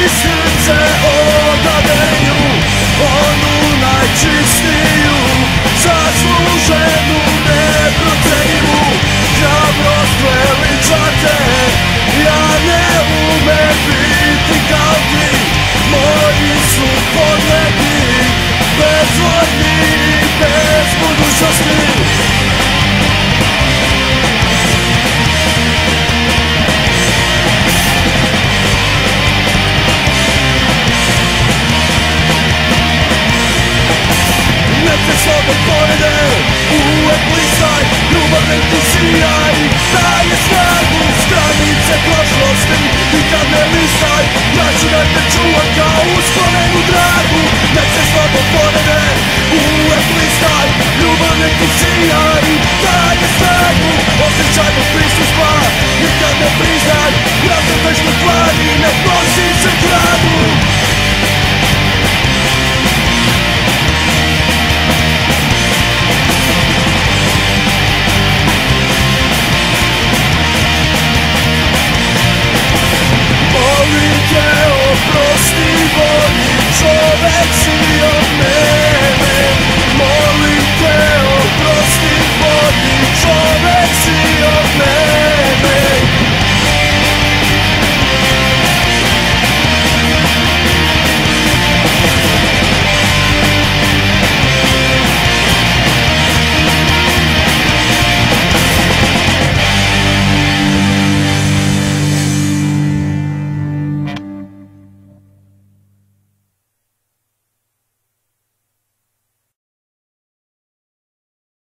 srce odadeju onu najčistiju, zasluženu, neprocenjivu hrabrost veličate. Ja ne umem biti kao ti, moji su podleti, bezvoljni i bez budućnosti. Slobod povede, uvek blistaj, ljubav nek ti sija i daje snagu. Stranice prošlosti, nikad ne listaj, ja ću da te čuvam kao uspomenu dragu. Nek se slobod povede, uvek blistaj, ljubav nek ti sija i daje snagu. Osjećajmo prisustva